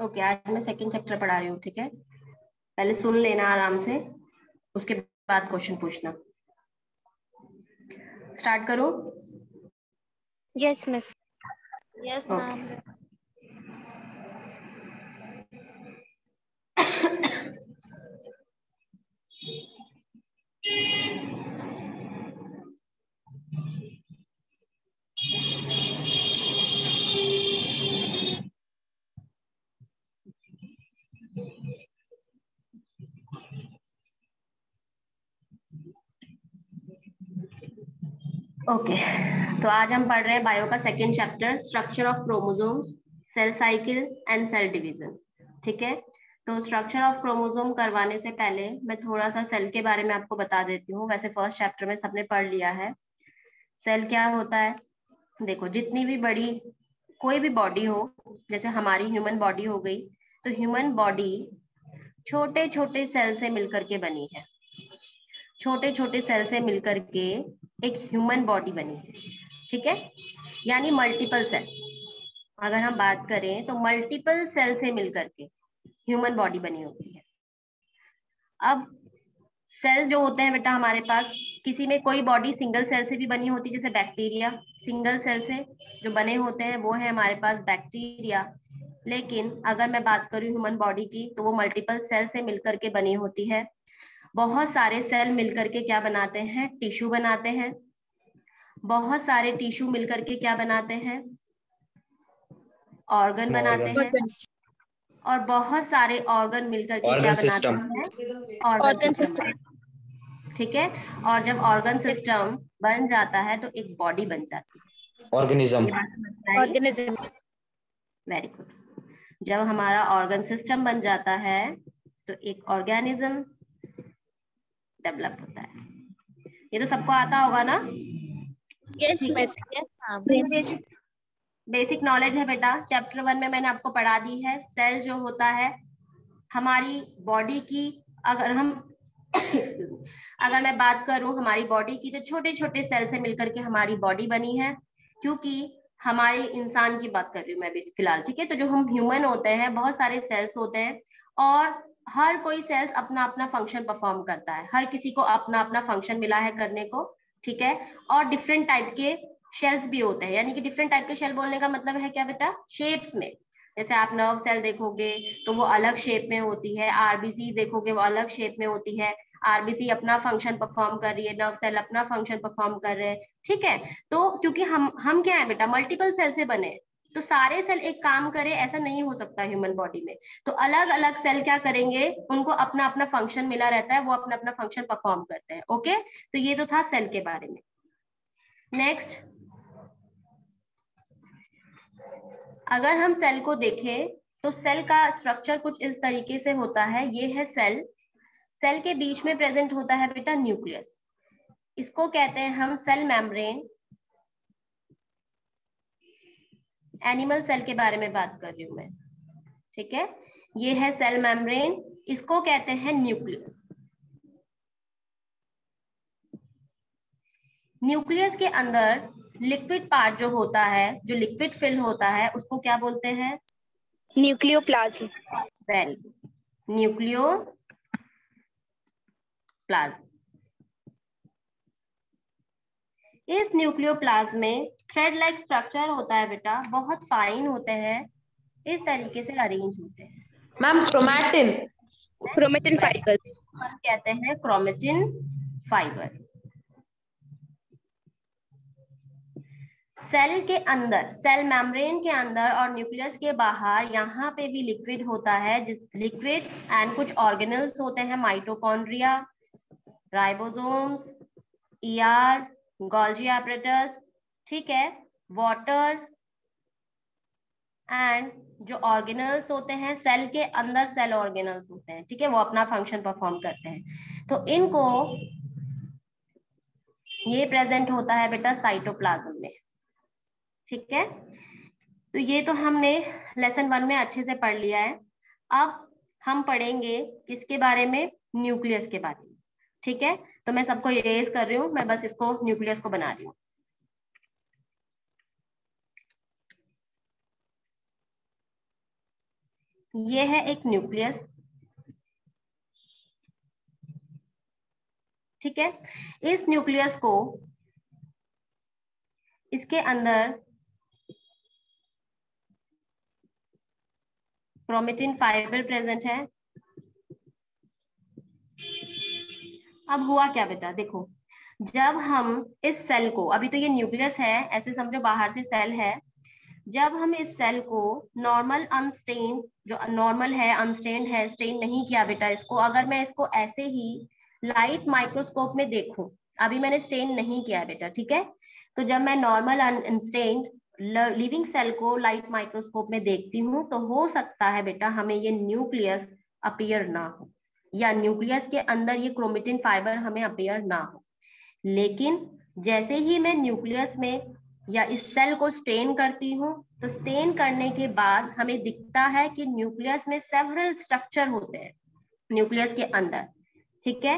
Okay, आज मैं second chapter पढ़ा रही हूँ, ठीक है। पहले सुन लेना आराम से, उसके बाद क्वेश्चन पूछना। स्टार्ट करो। Yes miss. Yes okay. Ma'am. Okay, तो आज हम पढ़ रहे हैं बायो का second chapter, structure of chromosomes, cell cycle and cell division. ठीक है, तो स्ट्रक्चर ऑफ क्रोमोसोम करवाने से पहले मैं थोड़ा सा सेल के बारे में आपको बता देती हूँ। वैसे फर्स्ट चैप्टर में सबने पढ़ लिया है। सेल क्या होता है, देखो, जितनी भी बड़ी कोई भी बॉडी हो, जैसे हमारी ह्यूमन बॉडी हो गई, तो ह्यूमन बॉडी छोटे छोटे सेल से मिलकर के बनी है। छोटे छोटे सेल से मिलकर के एक ह्यूमन बॉडी बनी है, ठीक है, यानी मल्टीपल सेल। अगर हम बात करें तो मल्टीपल सेल से मिलकर के ह्यूमन बॉडी बनी होती है। अब सेल्स जो होते हैं बेटा हमारे पास, किसी में कोई बॉडी सिंगल सेल से भी बनी होती है, जैसे बैक्टीरिया सिंगल सेल से जो बने होते हैं वो है हमारे पास बैक्टीरिया। लेकिन अगर मैं बात करूं ह्यूमन बॉडी की, तो वो मल्टीपल सेल से मिलकर के बनी होती है। बहुत सारे सेल मिलकर के क्या बनाते हैं, टिश्यू बनाते हैं। बहुत सारे टिश्यू मिलकर के क्या बनाते हैं, ऑर्गन बनाते हैं। और बहुत सारे ऑर्गन मिलकर के क्या बनाते हैं, ऑर्गन सिस्टम। ठीक है, और जब ऑर्गन सिस्टम बन जाता है तो एक बॉडी बन जाती है, ऑर्गेनिज्म। Very good. जब हमारा ऑर्गन सिस्टम बन जाता है तो एक ऑर्गेनिज्म डेवलप होता है। ये तो सबको आता होगा ना। Yes miss. बेसिक नॉलेज है बेटा, चैप्टर 1 में मैंने आपको पढ़ा दी है। सेल जो होता है हमारी बॉडी की, अगर हम अगर मैं बात करूं हमारी बॉडी की, तो छोटे छोटे सेल से मिलकर के हमारी बॉडी बनी है। क्योंकि हमारे इंसान की बात कर रही हूँ मैं भी फिलहाल, ठीक है। तो जो हम ह्यूमन होते हैं, बहुत सारे सेल्स होते हैं और हर कोई सेल्स अपना अपना फंक्शन परफॉर्म करता है। हर किसी को अपना अपना फंक्शन मिला है करने को, ठीक है। और डिफरेंट टाइप के शेल्स भी होते हैं, यानी कि डिफरेंट टाइप के शेल बोलने का मतलब है क्या बेटा, शेप्स में। जैसे आप नर्व सेल देखोगे तो वो अलग शेप में होती है, आरबीसी देखोगे वो अलग शेप में होती है। आरबीसी अपना फंक्शन परफॉर्म कर रही है, नर्व सेल अपना फंक्शन परफॉर्म कर रहे हैं, ठीक है। तो क्योंकि हम क्या है बेटा, मल्टीपल सेल से बने, तो सारे सेल एक काम करे ऐसा नहीं हो सकता ह्यूमन बॉडी में। तो अलग अलग सेल क्या करेंगे, उनको अपना अपना फंक्शन मिला रहता है, वो अपना अपना फंक्शन परफॉर्म करते हैं। ओके, तो ये तो था सेल के बारे में। नेक्स्ट, अगर हम सेल को देखें तो सेल का स्ट्रक्चर कुछ इस तरीके से होता है। ये है सेल। सेल के बीच में प्रेजेंट होता है बेटा न्यूक्लियस, इसको कहते हैं हम सेल मेम्ब्रेन। एनिमल सेल के बारे में बात कर रही हूं मैं, ठीक है। ये है सेल मेम्ब्रेन, इसको कहते हैं न्यूक्लियस। न्यूक्लियस के अंदर लिक्विड पार्ट जो होता है, जो लिक्विड फिल होता है, उसको क्या बोलते हैं, न्यूक्लियोप्लाज्म। Very good, nucleoplasm. इस न्यूक्लियोप्लाज्म में थ्रेड लाइक स्ट्रक्चर होता है बेटा, बहुत फाइन होते हैं, इस तरीके से अरेंज होते हैं। Ma'am chromatin. Chromatin fibre. हम कहते हैं क्रोमेटिन फाइबर। सेल के अंदर, सेल मेम्ब्रेन के अंदर और न्यूक्लियस के बाहर यहाँ पे भी लिक्विड होता है, जिस लिक्विड एंड कुछ ऑर्गेनल्स होते हैं, mitochondria, ribosomes, ER, Golgi apparatus, ठीक है, वाटर एंड जो ऑर्गेनल्स होते हैं सेल के अंदर, सेल ऑर्गेनल्स होते हैं, ठीक है, वो अपना फंक्शन परफॉर्म करते हैं। तो इनको, ये प्रेजेंट होता है बेटा साइटोप्लाज्म में, ठीक है। तो ये तो हमने लेसन 1 में अच्छे से पढ़ लिया है। अब हम पढ़ेंगे किसके बारे में, न्यूक्लियस के बारे में, ठीक है। तो मैं सबको इरेज कर रही हूँ, मैं बस इसको न्यूक्लियस को बना रही हूँ। ये है एक न्यूक्लियस, ठीक है। इस न्यूक्लियस को, इसके अंदर क्रोमेटिन फाइबर प्रेजेंट है। अब हुआ क्या बेटा, देखो, जब हम इस सेल को, अभी तो ये न्यूक्लियस है, ऐसे समझो बाहर से सेल है, जब हम इस सेल को नॉर्मल अनस्टेन्ड, जो नॉर्मल है अनस्टेन्ड है, स्टेन नहीं किया बेटा इसको, अगर मैं इसको ऐसे ही लाइट माइक्रोस्कोप में देखूं, अभी मैंने स्टेन नहीं किया बेटा, ठीक है, तो जब मैं नॉर्मल अनस्टेन्ड लिविंग सेल को लाइट माइक्रोस्कोप में देखती हूँ, तो हो सकता है बेटा हमें ये न्यूक्लियस अपीयर ना हो, या न्यूक्लियस के अंदर ये क्रोमेटिन फाइबर हमें अपीयर ना हो। लेकिन जैसे ही मैं न्यूक्लियस में या इस सेल को स्टेन करती हूँ, तो स्टेन करने के बाद हमें दिखता है कि न्यूक्लियस में सेवरल स्ट्रक्चर होते हैं न्यूक्लियस के अंदर, ठीक है।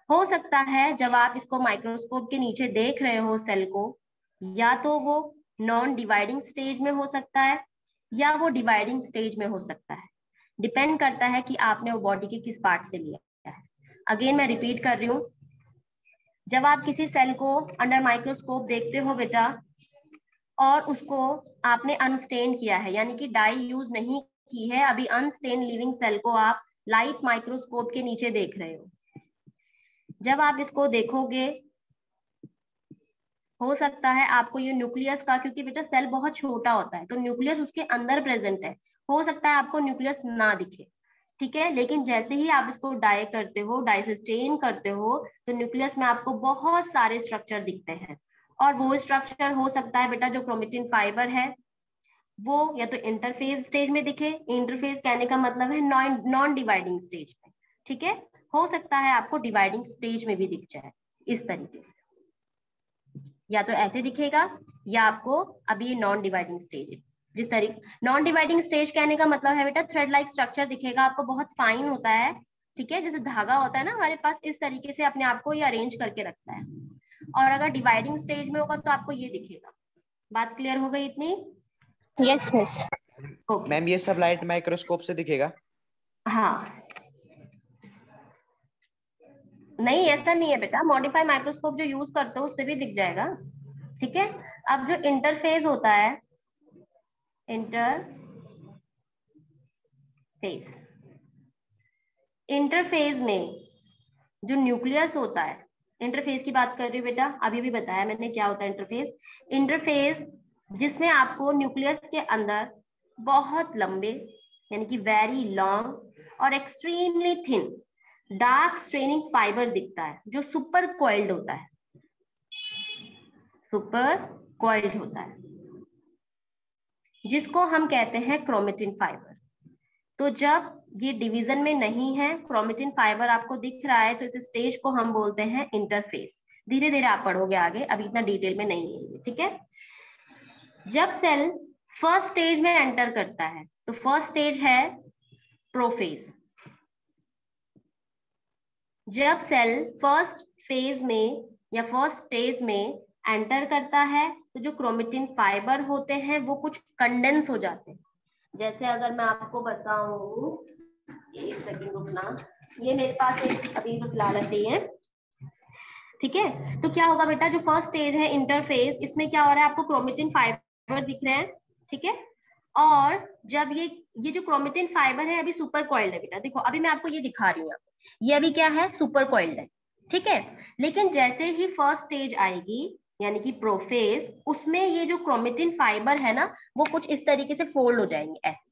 हो सकता है जब आप इसको माइक्रोस्कोप के नीचे देख रहे हो सेल को, या तो वो नॉन डिवाइडिंग स्टेज में हो सकता है, या वो डिवाइडिंग स्टेज में हो सकता है, डिपेंड करता है कि आपने वो बॉडी के किस पार्ट से लिया है। अगेन मैं रिपीट कर रही हूँ, जब आप किसी सेल को अंडर माइक्रोस्कोप देखते हो बेटा, और उसको आपने अनस्टेन किया है, यानी कि डाई यूज नहीं की है, अभी अनस्टेन लिविंग सेल को आप लाइट माइक्रोस्कोप के नीचे देख रहे हो, जब आप इसको देखोगे, हो सकता है आपको ये न्यूक्लियस का, क्योंकि बेटा सेल बहुत छोटा होता है तो न्यूक्लियस उसके अंदर प्रेजेंट है, हो सकता है आपको न्यूक्लियस ना दिखे, ठीक है। लेकिन जैसे ही आप इसको डाई करते हो, डाई से स्टेन करते हो, तो न्यूक्लियस में आपको बहुत सारे स्ट्रक्चर दिखते हैं, और वो स्ट्रक्चर हो सकता है बेटा जो क्रोमेटिन फाइबर है वो या तो इंटरफेज स्टेज में दिखे, इंटरफेज कहने का मतलब है नॉन डिवाइडिंग स्टेज में, ठीक है, हो सकता है आपको डिवाइडिंग स्टेज में भी दिख जाए इस तरीके से, या तो ऐसे दिखेगा, या आपको अभी ये नॉन डिवाइडिंग स्टेज है, जिस तरीके नॉन डिवाइडिंग स्टेज कहने का मतलब है बेटा थ्रेड लाइक स्ट्रक्चर दिखेगा आपको, बहुत फाइन होता है, ठीक है, जैसे धागा होता है ना हमारे पास, इस तरीके से अपने आप को ये अरेंज करके रखता है। और अगर डिवाइडिंग स्टेज में होगा तो आपको ये दिखेगा। बात क्लियर हो गई इतनी? Yes miss. ओके, मैम ये सब लाइट माइक्रोस्कोप से दिखेगा? हाँ, नहीं ऐसा नहीं है बेटा, मॉडिफाई माइक्रोस्कोप जो यूज करते हो उससे भी दिख जाएगा, ठीक है। अब जो इंटरफेस होता है, इंटरफेज में जो न्यूक्लियस होता है, इंटरफेस की बात कर रही हूँ बेटा, अभी भी बताया मैंने क्या होता है इंटरफेस। इंटरफेस जिसमें आपको न्यूक्लियस के अंदर बहुत लंबे, यानी कि वेरी लॉन्ग और extremely thin dark straining fibre दिखता है, जो सुपर कॉइल्ड होता है, सुपर कॉइल्ड होता है, जिसको हम कहते हैं क्रोमेटिन फाइबर। तो जब ये डिवीजन में नहीं है, क्रोमेटिन फाइबर आपको दिख रहा है, तो इस स्टेज को हम बोलते हैं इंटरफेस। धीरे धीरे आप पढ़ोगे आगे, अभी इतना डिटेल में नहीं है, ठीक है। जब सेल फर्स्ट स्टेज में एंटर करता है, तो फर्स्ट स्टेज है प्रोफेज। जब सेल फर्स्ट फेज में या फर्स्ट स्टेज में एंटर करता है, तो जो क्रोमेटिन फाइबर होते हैं वो कुछ कंडेंस हो जाते हैं। जैसे अगर मैं आपको बताऊं, एक सेकंड रुकना, ये मेरे पास एक अभी तो फिलहाल ऐसे ही है, ठीक है। तो क्या होगा बेटा, जो फर्स्ट स्टेज है इंटरफेस, इसमें क्या हो रहा है, आपको क्रोमेटिन फाइबर दिख रहे हैं, ठीक है। और जब ये जो क्रोमेटिन फाइबर है अभी सुपर कॉइल्ड है बेटा, देखो अभी मैं आपको ये दिखा रही हूँ, ये अभी क्या है, सुपर कॉइल्ड है, ठीक है। लेकिन जैसे ही फर्स्ट स्टेज आएगी, यानी कि प्रोफेज, उसमें ये जो क्रोमेटिन फाइबर है ना, वो कुछ इस तरीके से फोल्ड हो जाएंगे, ऐसे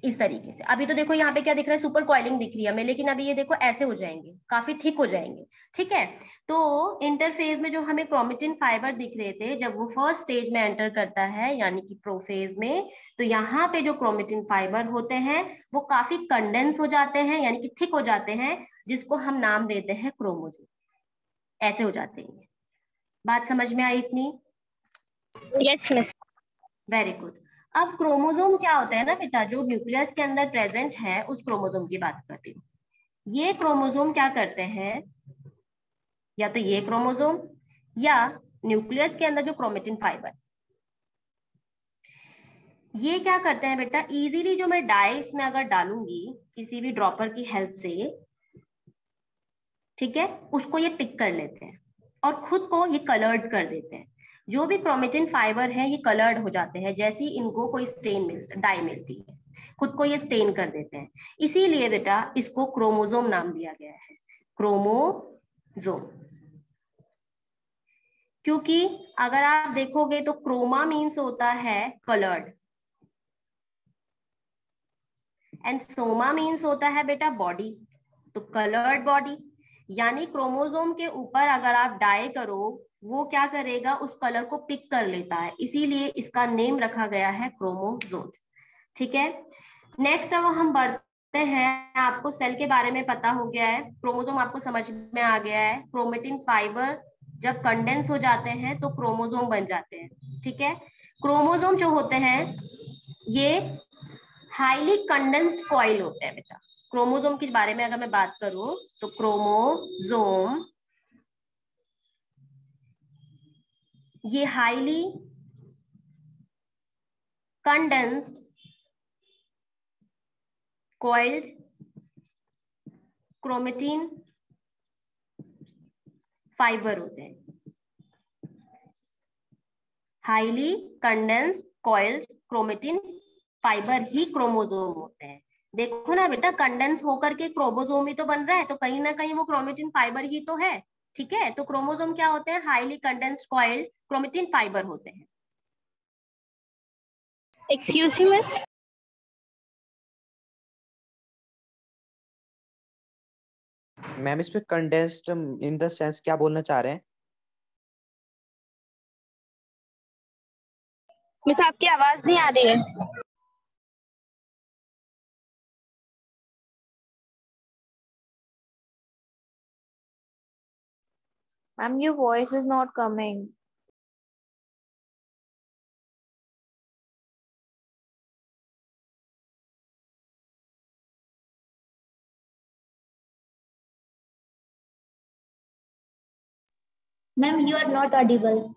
इस तरीके से। अभी तो देखो यहाँ पे क्या दिख रहा है, सुपर कॉइलिंग दिख रही है हमें, लेकिन अभी ये देखो ऐसे हो जाएंगे, काफी थिक हो जाएंगे, ठीक है। तो इंटरफेज में जो हमें क्रोमेटिन फाइबर दिख रहे थे, जब वो फर्स्ट स्टेज में एंटर करता है यानी कि प्रोफेज में, तो यहाँ पे जो क्रोमेटिन फाइबर होते हैं वो काफी कंडेंस हो जाते हैं, यानी कि थिक हो जाते हैं, जिसको हम नाम देते हैं क्रोमोसोम, ऐसे हो जाते हैं। बात समझ में आई इतनी? Yes miss. Very good. अब क्रोमोसोम क्या होता है ना बेटा, जो न्यूक्लियस के अंदर प्रेजेंट है, उस क्रोमोसोम की बात करती हूँ। ये क्रोमोसोम क्या करते हैं, या तो ये क्रोमोसोम या न्यूक्लियस के अंदर जो क्रोमेटिन फाइबर, ये क्या करते हैं बेटा, इजीली जो मैं डाई इसमें अगर डालूंगी किसी भी ड्रॉपर की हेल्प से, ठीक है, उसको ये पिक कर लेते हैं और खुद को ये कलर्ड कर देते हैं। जो भी क्रोमेटिन फाइबर है ये कलर्ड हो जाते हैं जैसे ही इनको कोई डाई मिलती है, खुद को ये स्टेन कर देते हैं। इसीलिए बेटा इसको क्रोमोसोम नाम दिया गया है, क्रोमोसोम। क्योंकि अगर आप देखोगे तो क्रोमा मीन्स होता है कलर्ड एंड सोमा मीन्स होता है बेटा बॉडी, तो कलर्ड बॉडी। यानी क्रोमोसोम के ऊपर अगर आप डाई करो वो क्या करेगा, उस कलर को पिक कर लेता है, इसीलिए इसका नेम रखा गया है क्रोमोसोम। ठीक है, नेक्स्ट अब हम बढ़ते हैं। आपको सेल के बारे में पता हो गया है, क्रोमोसोम आपको समझ में आ गया है। क्रोमेटिन फाइबर जब कंडेंस हो जाते हैं तो क्रोमोसोम बन जाते हैं। ठीक है, क्रोमोसोम जो होते हैं ये हाईली कंडेंस्ड कॉइल होते हैं बेटा। क्रोमोसोम के बारे में अगर मैं बात करूं तो क्रोमोसोम ये highly condensed coiled chromatin fibre होते हैं। Highly condensed coiled chromatin fibre ही क्रोमोसोम होते हैं। देखो ना बेटा, कंडेंस होकर के क्रोमोसोम ही तो बन रहा है, तो कहीं ना कहीं वो क्रोमेटिन फाइबर ही तो है। ठीक है, तो क्रोमोसोम क्या होते हैं, highly condensed coiled chromatin fibre होते हैं। Excuse me, miss. मैम इस पे कंडेंस्ड इन द सेंस क्या बोलना चाह रहे हैं? मिस आपकी आवाज नहीं आ रही है। Ma'am, your voice is not coming. Ma'am, you are not audible.